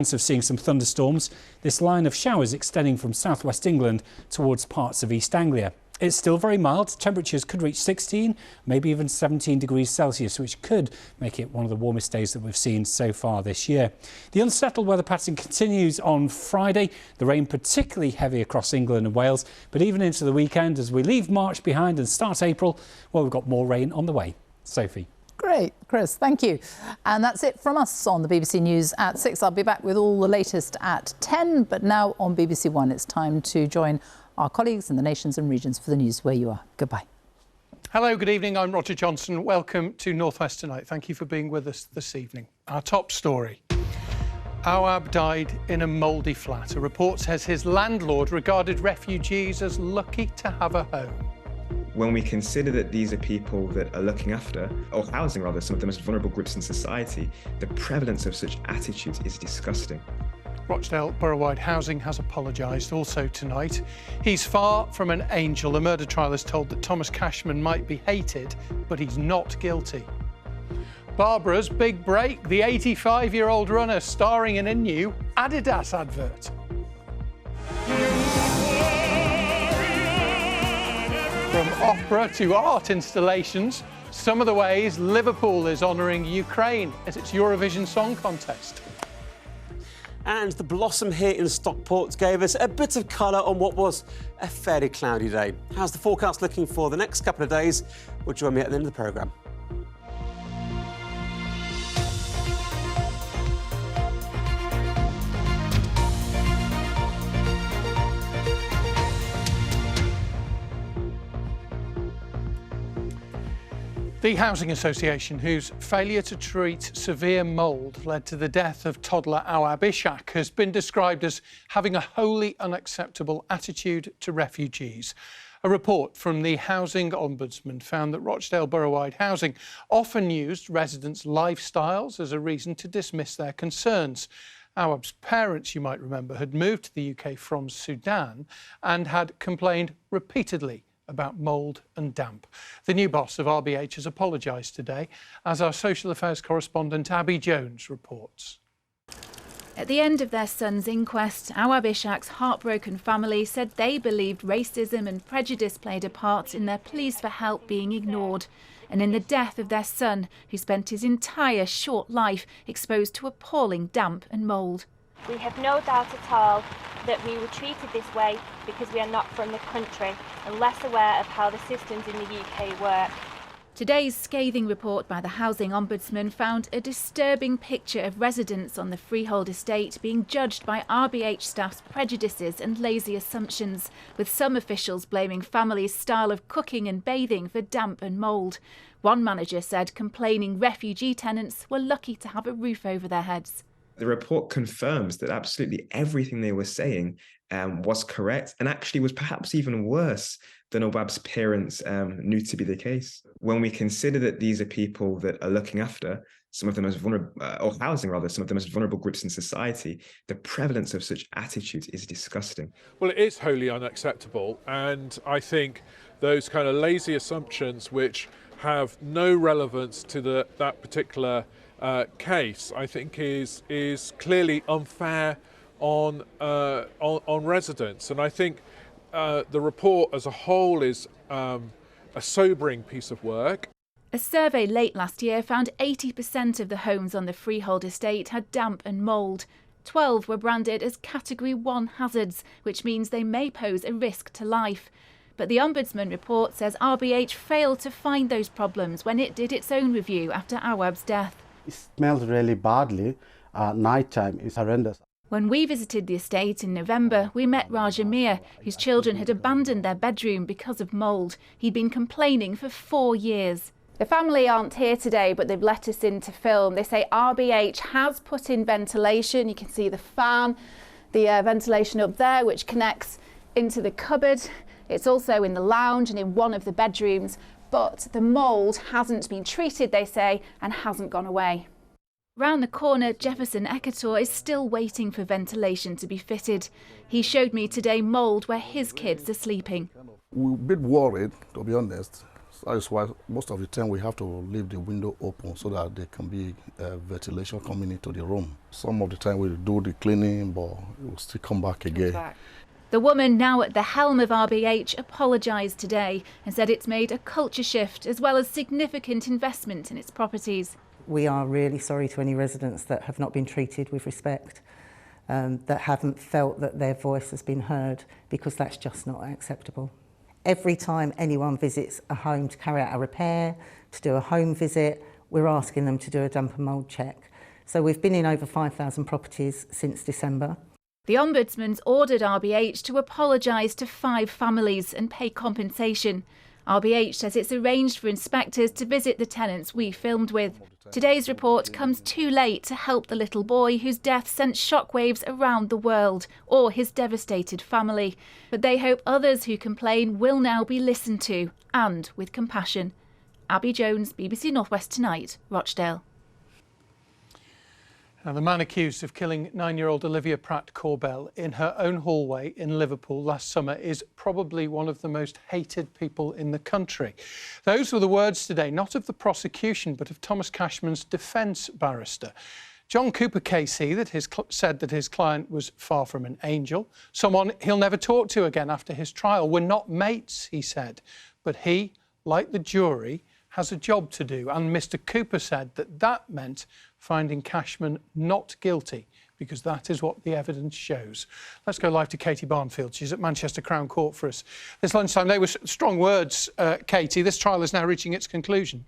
Of seeing some thunderstorms, this line of showers extending from southwest England towards parts of East Anglia. It's still very mild. Temperatures could reach 16, maybe even 17 degrees Celsius, which could make it one of the warmest days that we've seen so far this year. The unsettled weather pattern continues on Friday. The rain particularly heavy across England and Wales, but even into the weekend as we leave March behind and start April, well, we've got more rain on the way. Sophie. Great, Chris, thank you. And that's it from us on the BBC News at 6. I'll be back with all the latest at 10, but now on BBC One, it's time to join our colleagues in the nations and regions for the news where you are. Goodbye. Hello, good evening. I'm Roger Johnson. Welcome to North West Tonight. Thank you for being with us this evening. Our top story. Awab died in a mouldy flat. A report says his landlord regarded refugees as lucky to have a home. When we consider that these are people that are looking after, or housing rather, some of the most vulnerable groups in society, the prevalence of such attitudes is disgusting. Rochdale Borough-wide Housing has apologised also tonight. He's far from an angel. The murder trial is told that Thomas Cashman might be hated, but he's not guilty. Barbara's big break, the 85-year-old runner starring in a new Adidas advert. From opera to art installations, some of the ways Liverpool is honouring Ukraine as its Eurovision Song Contest. And the blossom here in Stockport gave us a bit of colour on what was a fairly cloudy day. How's the forecast looking for the next couple of days? Well, join me at the end of the programme. The Housing Association, whose failure to treat severe mould led to the death of toddler Awab Ishak, has been described as having a wholly unacceptable attitude to refugees. A report from the Housing Ombudsman found that Rochdale Borough-wide Housing often used residents' lifestyles as a reason to dismiss their concerns. Awab's parents, you might remember, had moved to the UK from Sudan and had complained repeatedly about mould and damp. The new boss of RBH has apologised today, as our social affairs correspondent Abby Jones reports. At the end of their son's inquest, Awab Ishak's heartbroken family said they believed racism and prejudice played a part in their pleas for help being ignored, and in the death of their son, who spent his entire short life exposed to appalling damp and mould. We have no doubt at all that we were treated this way because we are not from the country and less aware of how the systems in the UK work. Today's scathing report by the Housing Ombudsman found a disturbing picture of residents on the freehold estate being judged by RBH staff's prejudices and lazy assumptions, with some officials blaming families' style of cooking and bathing for damp and mould. One manager said complaining refugee tenants were lucky to have a roof over their heads. The report confirms that absolutely everything they were saying was correct and actually was perhaps even worse than Awab's parents knew to be the case. When we consider that these are people that are looking after some of the most vulnerable, or housing rather, some of the most vulnerable groups in society, the prevalence of such attitudes is disgusting. Well, it is wholly unacceptable, and I think those kind of lazy assumptions which have no relevance to that particular case, I think is clearly unfair on residents, and I think the report as a whole is a sobering piece of work. A survey late last year found 80% of the homes on the freehold estate had damp and mould. 12 were branded as Category 1 hazards, which means they may pose a risk to life. But the Ombudsman report says RBH failed to find those problems when it did its own review after Awab's death. It smells really badly. Nighttime is horrendous. When we visited the estate in November, we met Raja Mir, whose children had abandoned their bedroom because of mould. He'd been complaining for 4 years. The family aren't here today, but they've let us in to film. They say RBH has put in ventilation. You can see the fan, the ventilation up there, which connects into the cupboard. It's also in the lounge and in one of the bedrooms. But the mould hasn't been treated, they say, and hasn't gone away. Round the corner, Jefferson Ekator is still waiting for ventilation to be fitted. He showed me today mould where his kids are sleeping. We're a bit worried, to be honest. That is why most of the time we have to leave the window open so that there can be ventilation coming into the room. Some of the time we do the cleaning, but it will still come back again. The woman now at the helm of RBH apologised today and said it's made a culture shift as well as significant investment in its properties. We are really sorry to any residents that have not been treated with respect, that haven't felt that their voice has been heard, because that's just not acceptable. Every time anyone visits a home to carry out a repair, to do a home visit, we're asking them to do a damp and mould check. So we've been in over 5,000 properties since December. The Ombudsman's ordered RBH to apologise to 5 families and pay compensation. RBH says it's arranged for inspectors to visit the tenants we filmed with. Today's report comes too late to help the little boy whose death sent shockwaves around the world, or his devastated family. But they hope others who complain will now be listened to, and with compassion. Abby Jones, BBC North West Tonight, Rochdale. Now, the man accused of killing 9-year-old Olivia Pratt-Korbel in her own hallway in Liverpool last summer is probably one of the most hated people in the country. Those were the words today, not of the prosecution, but of Thomas Cashman's defence barrister. John Cooper KC said that his client was far from an angel, someone he'll never talk to again after his trial. We're not mates, he said, but he, like the jury, has a job to do. And Mr. Cooper said that that meant finding Cashman not guilty, because that is what the evidence shows. Let's go live to Katie Barnfield. She's at Manchester Crown Court for us this lunchtime. They were strong words, Katie. This trial is now reaching its conclusion.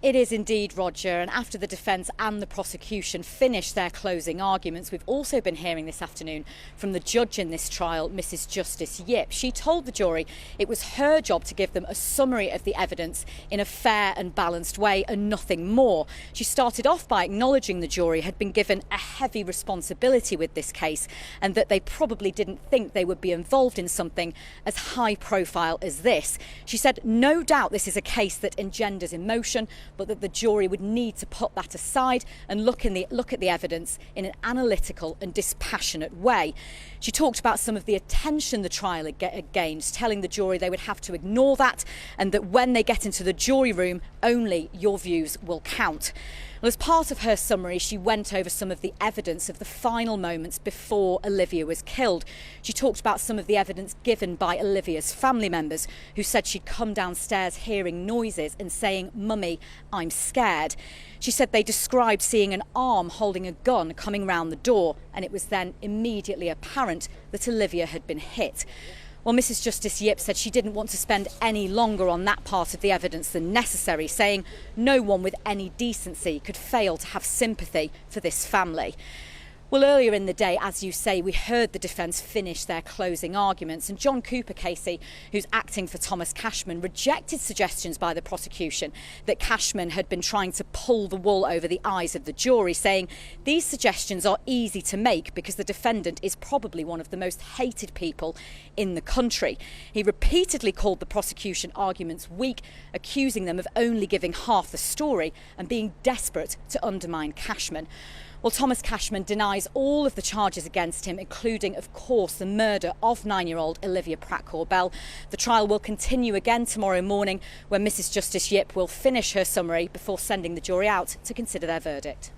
It is indeed, Roger, and after the defence and the prosecution finished their closing arguments, we've also been hearing this afternoon from the judge in this trial, Mrs. Justice Yip. She told the jury it was her job to give them a summary of the evidence in a fair and balanced way and nothing more. She started off by acknowledging the jury had been given a heavy responsibility with this case and that they probably didn't think they would be involved in something as high profile as this. She said no doubt this is a case that engenders emotion, but that the jury would need to put that aside and look at the evidence in an analytical and dispassionate way. She talked about some of the attention the trial had gained, telling the jury they would have to ignore that and that when they get into the jury room, only your views will count. Well, as part of her summary, she went over some of the evidence of the final moments before Olivia was killed. She talked about some of the evidence given by Olivia's family members, who said she'd come downstairs hearing noises and saying, "Mummy, I'm scared." She said they described seeing an arm holding a gun coming round the door, and it was then immediately apparent that Olivia had been hit. Well, Mrs. Justice Yip said she didn't want to spend any longer on that part of the evidence than necessary, saying no one with any decency could fail to have sympathy for this family. Well, earlier in the day, as you say, we heard the defence finish their closing arguments, and John Cooper Casey, who's acting for Thomas Cashman, rejected suggestions by the prosecution that Cashman had been trying to pull the wool over the eyes of the jury, saying these suggestions are easy to make because the defendant is probably one of the most hated people in the country. He repeatedly called the prosecution arguments weak, accusing them of only giving half the story and being desperate to undermine Cashman. Well, Thomas Cashman denies all of the charges against him, including, of course, the murder of 9-year-old Olivia Pratt-Korbel. The trial will continue again tomorrow morning, when Mrs. Justice Yip will finish her summary before sending the jury out to consider their verdict.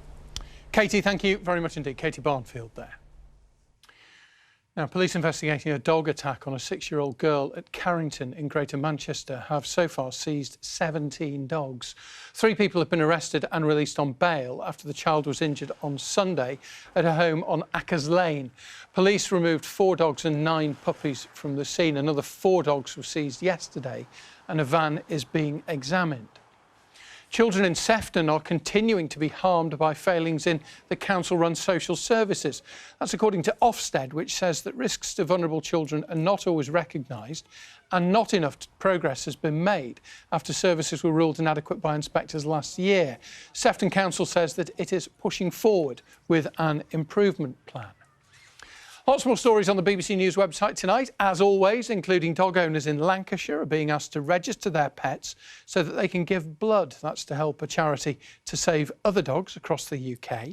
Katie, thank you very much indeed. Katie Barnfield there. Now, police investigating a dog attack on a 6-year-old girl at Carrington in Greater Manchester have so far seized 17 dogs. 3 people have been arrested and released on bail after the child was injured on Sunday at a home on Ackers Lane. Police removed 4 dogs and 9 puppies from the scene. Another 4 dogs were seized yesterday and a van is being examined. Children in Sefton are continuing to be harmed by failings in the council-run social services. That's according to Ofsted, which says that risks to vulnerable children are not always recognised and not enough progress has been made after services were ruled inadequate by inspectors last year. Sefton Council says that it is pushing forward with an improvement plan. Lots more stories on the BBC News website tonight, as always, including dog owners in Lancashire are being asked to register their pets so that they can give blood. That's to help a charity to save other dogs across the UK.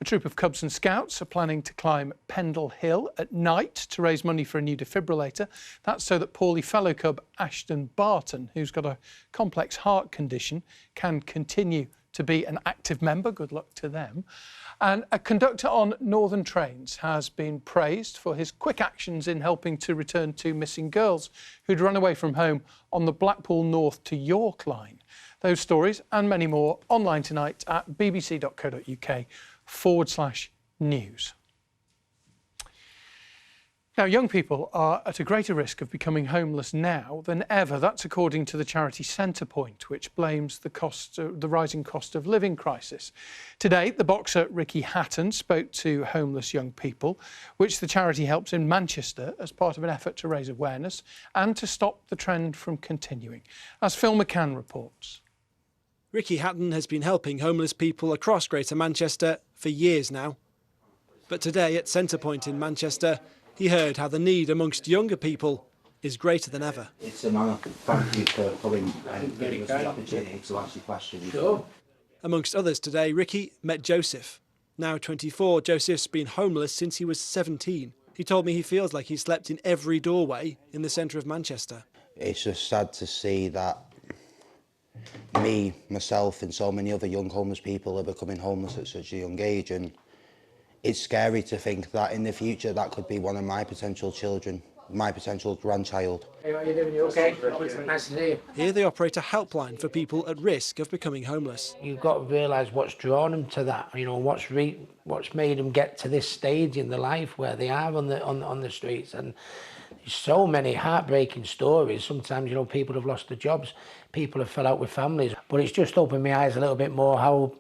A troop of Cubs and Scouts are planning to climb Pendle Hill at night to raise money for a new defibrillator. That's so that poorly fellow Cub Ashton Barton, who's got a complex heart condition, can continue to be an active member. Good luck to them. And a conductor on Northern Trains has been praised for his quick actions in helping to return two missing girls who'd run away from home on the Blackpool North to York line. Those stories and many more online tonight at bbc.co.uk/news. Now, young people are at a greater risk of becoming homeless now than ever. That's according to the charity Centrepoint, which blames the rising cost of living crisis. Today, the boxer Ricky Hatton spoke to homeless young people, which the charity helps in Manchester as part of an effort to raise awareness and to stop the trend from continuing. As Phil McCann reports. Ricky Hatton has been helping homeless people across Greater Manchester for years now. But today at Centrepoint in Manchester, he heard how the need amongst younger people is greater than ever. It's an honour. Thank you for coming and giving us the opportunity to answer questions. Sure. Amongst others today, Ricky met Joseph. Now 24, Joseph's been homeless since he was 17. He told me he feels like he's slept in every doorway in the centre of Manchester. It's just sad to see that me, myself and so many other young homeless people are becoming homeless at such a young age, and it's scary to think that in the future that could be one of my potential children, my potential grandchild. Hey, how are you doing? You okay? Nice to see you. Here they operate a helpline for people at risk of becoming homeless. You've got to realise what's drawn them to that, you know, what's made them get to this stage in their life where they are on the streets. And there's so many heartbreaking stories. Sometimes, you know, people have lost their jobs, people have fell out with families. But it's just opened my eyes a little bit more how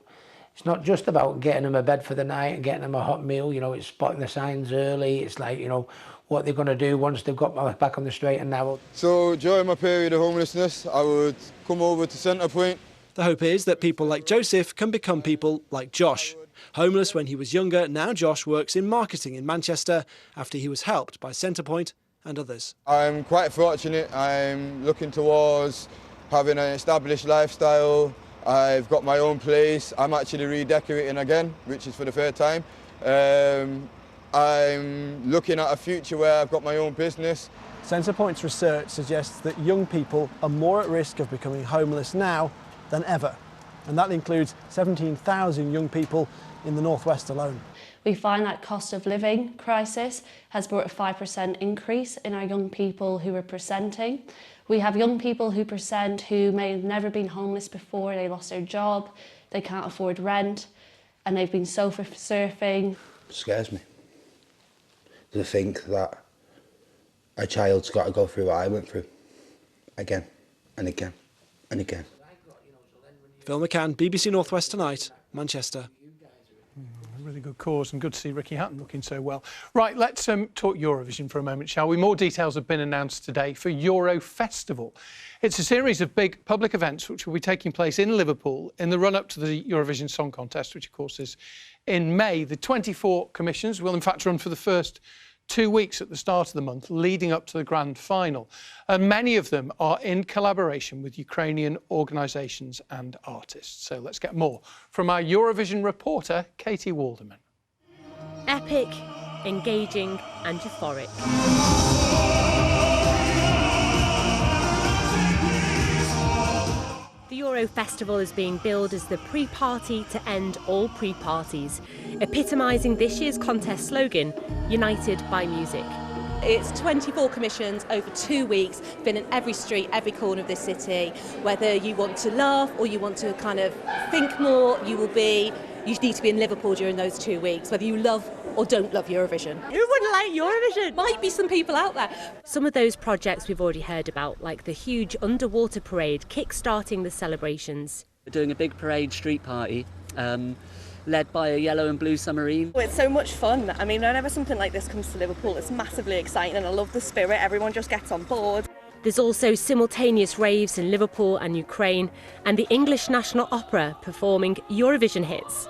it's not just about getting them a bed for the night and getting them a hot meal, you know, it's spotting the signs early. It's like, you know, what they're going to do once they've got back on the straight and narrow. So during my period of homelessness, I would come over to Centrepoint. The hope is that people like Joseph can become people like Josh. Homeless when he was younger, now Josh works in marketing in Manchester after he was helped by Centrepoint and others. I'm quite fortunate. I'm looking towards having an established lifestyle. I've got my own place. I'm actually redecorating again, which is for the third time. I'm looking at a future where I've got my own business. Centrepoint's research suggests that young people are more at risk of becoming homeless now than ever. And that includes 17,000 young people in the northwest alone. We find that cost of living crisis has brought a 5% increase in our young people who are presenting. We have young people who present who may have never been homeless before. They lost their job, they can't afford rent, and they've been sofa surfing. It scares me to think that a child's got to go through what I went through again and again and again. Phil McCann, BBC North West Tonight, Manchester. Really good cause, and good to see Ricky Hatton looking so well. Right, let's talk Eurovision for a moment, shall we? More details have been announced today for Euro Festival. It's a series of big public events which will be taking place in Liverpool in the run-up to the Eurovision Song Contest, which of course is in May. The 24 commissions will in fact run for the first 2 weeks at the start of the month, leading up to the grand final. And many of them are in collaboration with Ukrainian organisations and artists. So let's get more from our Eurovision reporter, Katie Walderman. Epic, engaging and euphoric. The Euro Festival is being billed as the pre-party to end all pre-parties, epitomising this year's contest slogan, United by Music. It's 24 commissions over 2 weeks, been in every street, every corner of this city. Whether you want to laugh or you want to kind of think more, you need to be in Liverpool during those 2 weeks, whether you love or don't love Eurovision. Who wouldn't like Eurovision? Might be some people out there. Some of those projects we've already heard about, like the huge underwater parade kick-starting the celebrations. We're doing a big parade street party, led by a yellow and blue submarine. It's so much fun. I mean, whenever something like this comes to Liverpool, it's massively exciting and I love the spirit. Everyone just gets on board. There's also simultaneous raves in Liverpool and Ukraine, and the English National Opera performing Eurovision hits.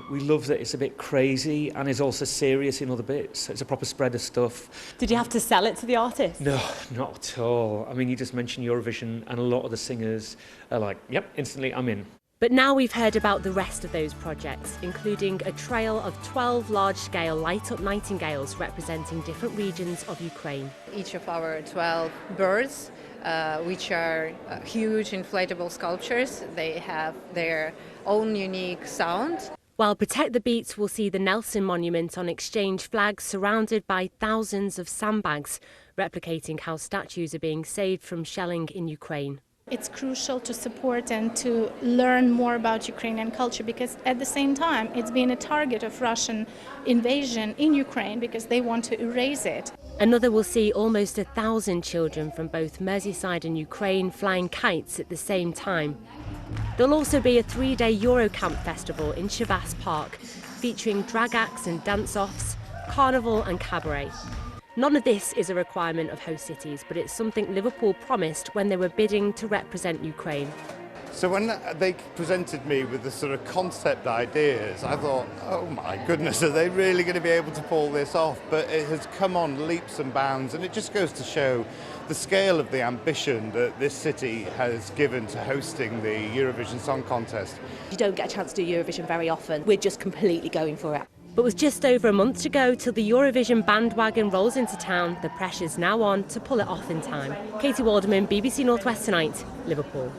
We love that it's a bit crazy and is also serious in other bits. It's a proper spread of stuff. Did you have to sell it to the artist? No, not at all. I mean, you just mentioned Eurovision and a lot of the singers are like, yep, instantly I'm in. But now we've heard about the rest of those projects, including a trail of 12 large-scale light-up nightingales representing different regions of Ukraine. Each of our 12 birds, which are huge inflatable sculptures, they have their own unique sound. While Protect the Beats will see the Nelson Monument on exchange flags surrounded by thousands of sandbags, replicating how statues are being saved from shelling in Ukraine. It's crucial to support and to learn more about Ukrainian culture, because at the same time it's been a target of Russian invasion in Ukraine because they want to erase it. Another will see almost 1,000 children from both Merseyside and Ukraine flying kites at the same time. There'll also be a 3-day Eurocamp festival in Shavas Park, featuring drag acts and dance-offs, carnival and cabaret. None of this is a requirement of host cities, but it's something Liverpool promised when they were bidding to represent Ukraine. So when they presented me with the sort of concept ideas, I thought, oh my goodness, are they really going to be able to pull this off? But it has come on leaps and bounds, and it just goes to show the scale of the ambition that this city has given to hosting the Eurovision Song Contest. You don't get a chance to do Eurovision very often. We're just completely going for it. But with just over a month to go till the Eurovision bandwagon rolls into town, the pressure's now on to pull it off in time. Katie Walderman, BBC North West Tonight, Liverpool.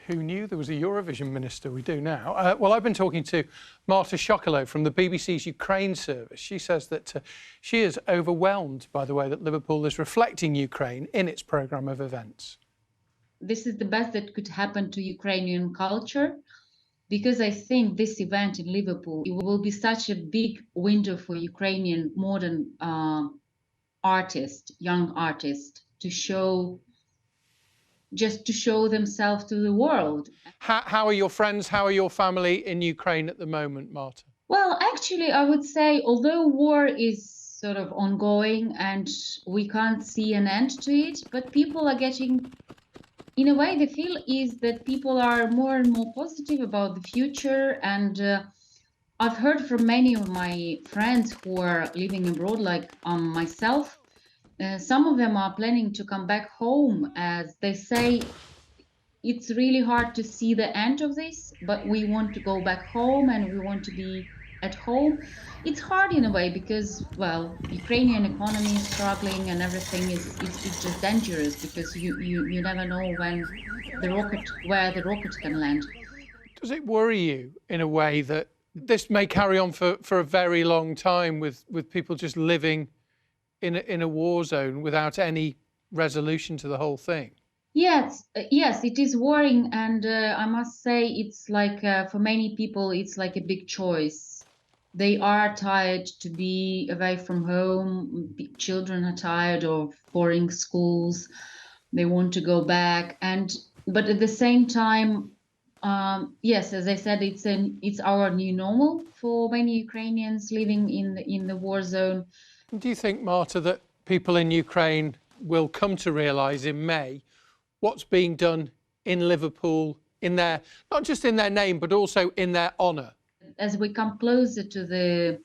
Who knew there was a Eurovision minister? We do now. Well, I've been talking to Marta Shokolo from the BBC's Ukraine service. She says that she is overwhelmed by the way that Liverpool is reflecting Ukraine in its programme of events. This is the best that could happen to Ukrainian culture, because I think this event in Liverpool, it will be such a big window for Ukrainian modern artists, young artists, to show themselves to the world. How are your friends, how are your family in Ukraine at the moment, Marta? Well, actually, I would say, although war is sort of ongoing and we can't see an end to it, but people are getting, in a way, the feel is that people are more and more positive about the future. And I've heard from many of my friends who are living abroad, like myself, some of them are planning to come back home, as they say it's really hard to see the end of this, but we want to go back home and we want to be at home. It's hard in a way because, well, Ukrainian economy is struggling and everything it's just dangerous, because you never know where the rocket can land. Does it worry you in a way that this may carry on for a very long time with people just living in a war zone without any resolution to the whole thing? Yes, it is worrying, and I must say it's like for many people it's like a big choice. They are tired to be away from home. Children are tired of boring schools. They want to go back, but at the same time, yes, as I said, it's our new normal for many Ukrainians living in the war zone. Do you think, Marta, that people in Ukraine will come to realise in May what's being done in Liverpool, in their, not just in their name, but also in their honour? As we come closer to the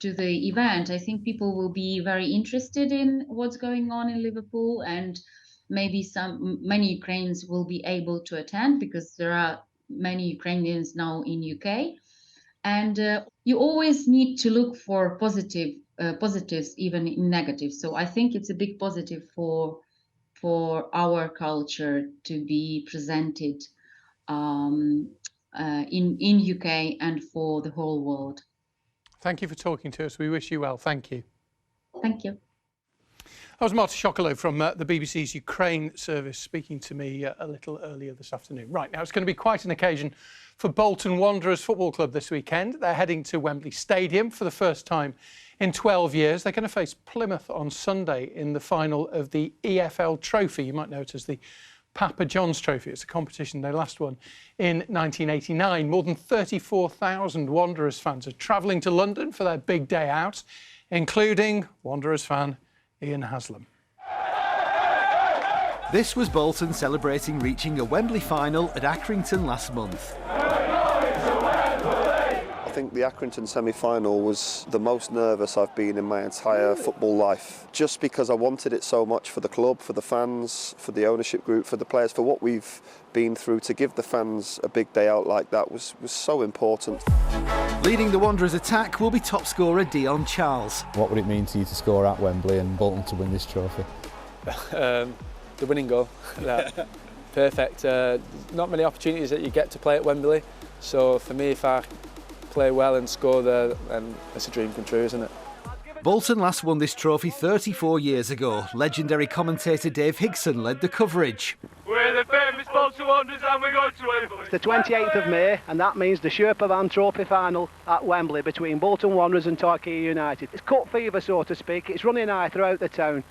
event, I think people will be very interested in what's going on in Liverpool, and maybe many Ukrainians will be able to attend, because there are many Ukrainians now in UK. And you always need to look for positives, even in negatives. So I think it's a big positive for our culture to be presented in UK and for the whole world. Thank you for talking to us. We wish you well. Thank you. Thank you. That was Marta Shokolo from the BBC's Ukraine service speaking to me a little earlier this afternoon. Right, now it's going to be quite an occasion for Bolton Wanderers Football Club this weekend. They're heading to Wembley Stadium for the first time in 12 years. They're going to face Plymouth on Sunday in the final of the EFL Trophy. You might know it as the Papa John's Trophy. It's a competition they last won in 1989. More than 34,000 Wanderers fans are travelling to London for their big day out, including Wanderers fan Ian Haslam. This was Bolton celebrating reaching a Wembley final at Accrington last month. I think the Accrington semi-final was the most nervous I've been in my entire football life, just because I wanted it so much for the club, for the fans, for the ownership group, for the players, for what we've been through. To give the fans a big day out like that was so important. Leading the Wanderers' attack will be top scorer Dion Charles. What would it mean to you to score at Wembley and Bolton to win this trophy? The winning goal. Perfect. Not many opportunities that you get to play at Wembley, so for me, if I play well and score there, then it's a dream come true, isn't it? Bolton last won this trophy 34 years ago. Legendary commentator Dave Higson led the coverage. We're the famous Bolton Wanderers and we're going to Wembley. It's the 28th of May and that means the Sherpa Van Trophy final at Wembley between Bolton Wanderers and Torquay United. It's cup fever, so to speak. It's running high throughout the town.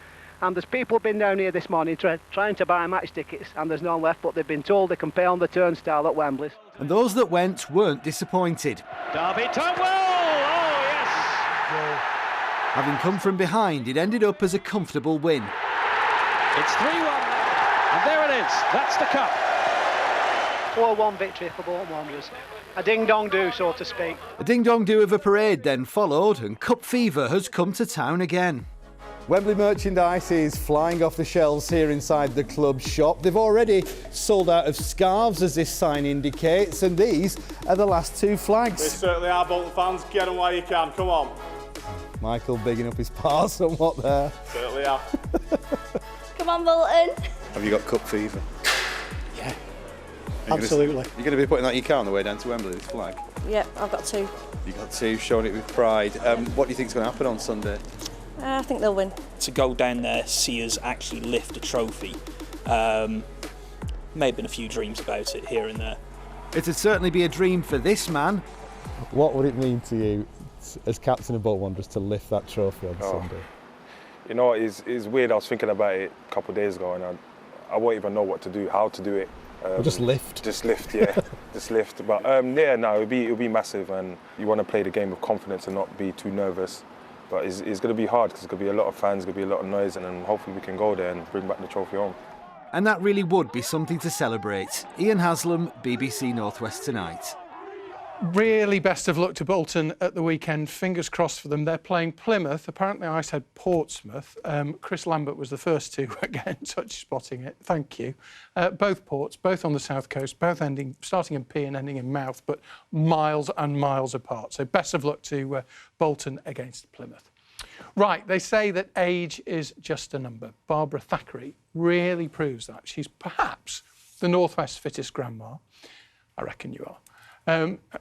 And there's people been down here this morning trying to buy match tickets and there's none left, but they've been told they can pay on the turnstile at Wembley. And those that went weren't disappointed. Derby Tumwell! Oh yes! Having come from behind, it ended up as a comfortable win. It's 3-1 now, and there it is, that's the cup. 4-1 victory for Bolton Wanderers. A ding-dong-do, so to speak. A ding-dong-do of a parade then followed and cup fever has come to town again. Wembley merchandise is flying off the shelves here inside the club shop. They've already sold out of scarves, as this sign indicates, and these are the last 2 flags. They certainly are, Bolton fans. Get them while you can, come on. Michael bigging up his pa somewhat there. Certainly are. Come on, Bolton. Have you got cup fever? Yeah. Absolutely. You're going to be putting that in your car on the way down to Wembley, this flag? Yeah, I've got 2. You got 2, showing it with pride. What do you think is going to happen on Sunday? I think they'll win. To go down there, see us actually lift a trophy. May have been a few dreams about it here and there. It'd certainly be a dream for this man. What would it mean to you as captain of Bolton Wanderers to lift that trophy on Sunday? You know, it's weird. I was thinking about it a couple of days ago and I won't even know what to do, how to do it. Just lift. Just lift, yeah. Just lift. But yeah, no, it'll be massive and you want to play the game with confidence and not be too nervous. But it's going to be hard because there's going to be a lot of fans, there's going to be a lot of noise, and then hopefully we can go there and bring back the trophy home. And that really would be something to celebrate. Ian Haslam, BBC North West Tonight. Really best of luck to Bolton at the weekend. Fingers crossed for them. They're playing Plymouth. Apparently I said Portsmouth. Chris Lambert was the first to get in touch spotting it. Thank you. Both ports, both on the south coast, both starting in P and ending in Mouth, but miles and miles apart. So best of luck to Bolton against Plymouth. Right, they say that age is just a number. Barbara Thackeray really proves that. She's perhaps the North West's fittest grandma. I reckon you are.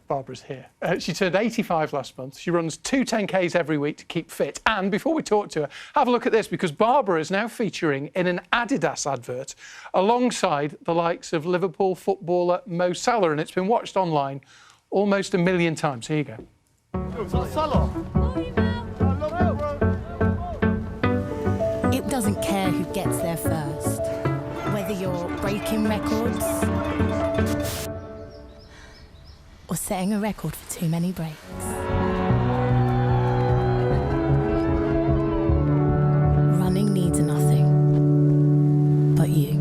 Barbara's here. She turned 85 last month. She runs 2 10Ks every week to keep fit. And before we talk to her, have a look at this, because Barbara is now featuring in an Adidas advert alongside the likes of Liverpool footballer Mo Salah, and it's been watched online almost 1 million times. Here you go. It doesn't care who gets there first, whether you're breaking records or setting a record for too many breaks. Running needs nothing but you.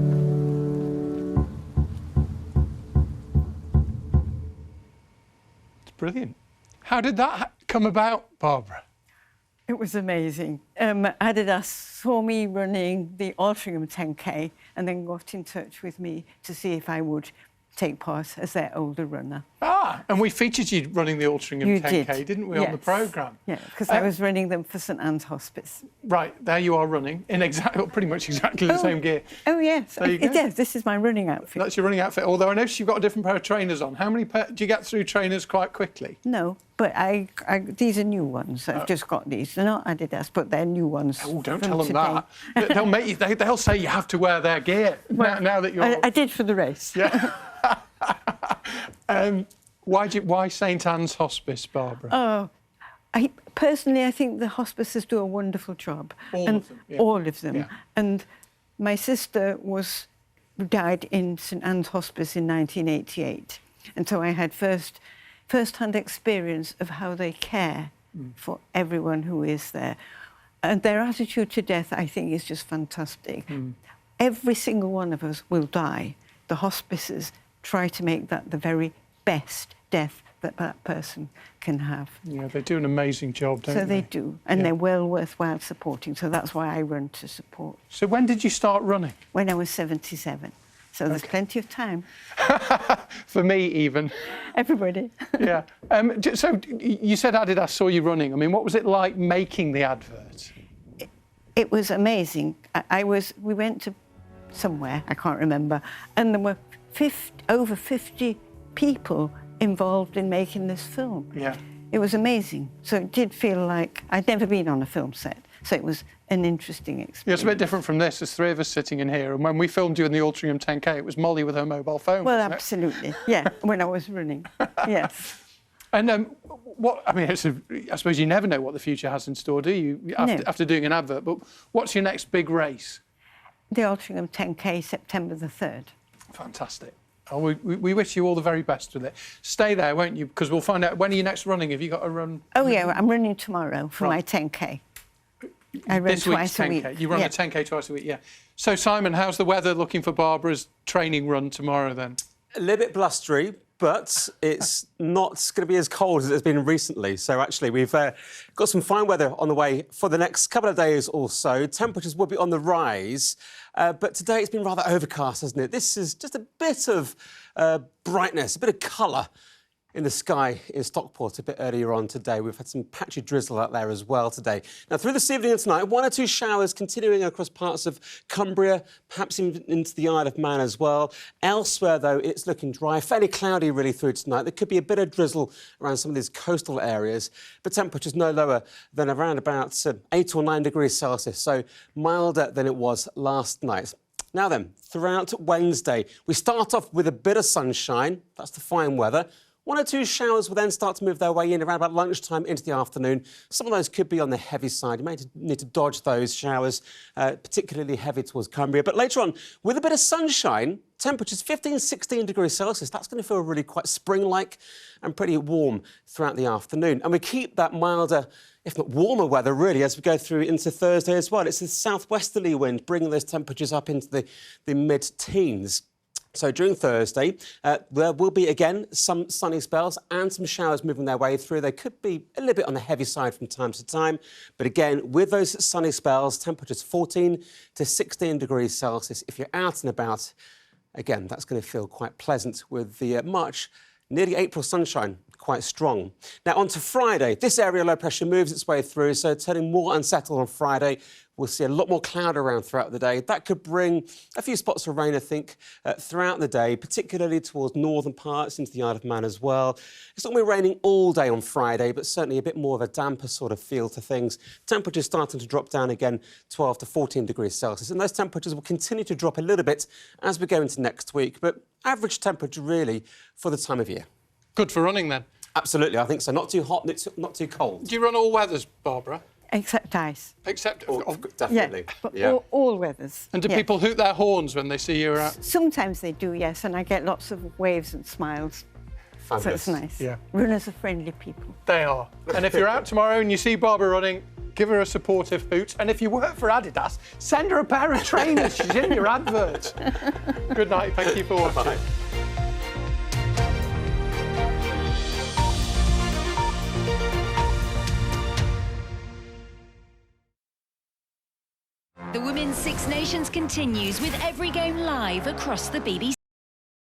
It's brilliant. How did that come about, Barbara? It was amazing. Adidas saw me running the Altrincham 10K and then got in touch with me to see if I would take part as their older runner. Ah, and we featured you running the Altrincham 10K, didn't we, on the programme? Yeah, because I was running them for St Anne's Hospice. Right, there you are running in pretty much exactly the same gear. Oh, yes. There you go. Yes, this is my running outfit. That's your running outfit, although I noticed you've got a different pair of trainers on. How many do you get through trainers quite quickly? No, but these are new ones. I've just got these. They're not Adidas, but they're new ones. Oh, don't tell them that. They'll make you. They'll say you have to wear their gear now that you're. I did for the race. Yeah. Why St Anne's Hospice, Barbara? Oh, I think the hospices do a wonderful job. All of them. Yeah. All of them. Yeah. And my sister died in St Anne's Hospice in 1988, and so I had first-hand experience of how they care for everyone who is there, and their attitude to death, I think, is just fantastic. Every single one of us will die. The hospices try to make that the very best death that that person can have. Yeah, they do an amazing job, don't So they? they do, and they're well worthwhile supporting. So that's why I run to support. So when did you start running? When I was 77. So there's plenty of time. For me, even. Everybody. Yeah. So you said Adidas saw you running. I mean, what was it like making the advert? It was amazing. We went to somewhere, I can't remember, and there were over 50 people involved in making this film. Yeah. It was amazing. So it did feel like I'd never been on a film set. So it was an interesting experience. Yeah, it's a bit different from this. There's three of us sitting in here, and when we filmed you in the Altrincham 10K, it was Molly with her mobile phone. Well, wasn't it? absolutely. Yeah, when I was running. Yes. And what I mean, I suppose you never know what the future has in store, do you? After doing an advert, but what's your next big race? The Altrincham 10K, September the 3rd. Fantastic. Oh, we wish you all the very best with it. Stay there, won't you? Because we'll find out when are you next running. Have you got to run? Oh yeah, I'm running tomorrow for my 10K. I run this twice week's 10K. a week. You run a 10K twice a week, yeah. So Simon, how's the weather looking for Barbara's training run tomorrow then? A little bit blustery, but it's not going to be as cold as it's been recently. So actually, we've got some fine weather on the way for the next couple of days or so. Temperatures will be on the rise, but today it's been rather overcast, hasn't it? This is just a bit of brightness, a bit of colour in the sky in Stockport a bit earlier on today. We've had some patchy drizzle out there as well today. Now, through this evening and tonight, 1 or 2 showers continuing across parts of Cumbria, perhaps into the Isle of Man as well. Elsewhere, though, it's looking dry, fairly cloudy really through tonight. There could be a bit of drizzle around some of these coastal areas, but temperatures no lower than around about 8 or 9 degrees Celsius, so milder than it was last night. Now then, throughout Wednesday, we start off with a bit of sunshine. That's the fine weather. 1 or 2 showers will then start to move their way in around about lunchtime into the afternoon. Some of those could be on the heavy side. You may need to dodge those showers, particularly heavy towards Cumbria. But later on, with a bit of sunshine, temperatures 15, 16 degrees Celsius. That's going to feel really quite spring-like and pretty warm throughout the afternoon. And we keep that milder, if not warmer weather, really, as we go through into Thursday as well. It's the southwesterly wind bringing those temperatures up into the mid-teens. So during Thursday, there will be, again, some sunny spells and some showers moving their way through. They could be a little bit on the heavy side from time to time. But again, with those sunny spells, temperatures 14 to 16 degrees Celsius. If you're out and about, again, that's going to feel quite pleasant with the March, nearly April sunshine quite strong. Now, on to Friday. This area low pressure moves its way through, so turning more unsettled on Friday. We'll see a lot more cloud around throughout the day. That could bring a few spots of rain, I think, throughout the day, particularly towards northern parts into the Isle of Man as well. It's not going to be raining all day on Friday, but certainly a bit more of a damper sort of feel to things. Temperatures starting to drop down again, 12 to 14 degrees Celsius. And those temperatures will continue to drop a little bit as we go into next week. But average temperature, really, for the time of year. Good for running, then? Absolutely, I think so. Not too hot, not too cold. Do you run all weathers, Barbara? Except ice. Except... definitely. Yeah, but all weathers. And do people hoot their horns when they see you out? Sometimes they do, yes, and I get lots of waves and smiles. Fabulous. So it's nice. Yeah. Runners are friendly people. They are. And if you're out tomorrow and you see Barbara running, give her a supportive hoot. And if you work for Adidas, send her a pair of trainers. She's in your advert. Good night. Thank you for watching. Bye. The Women's Six Nations continues with every game live across the BBC.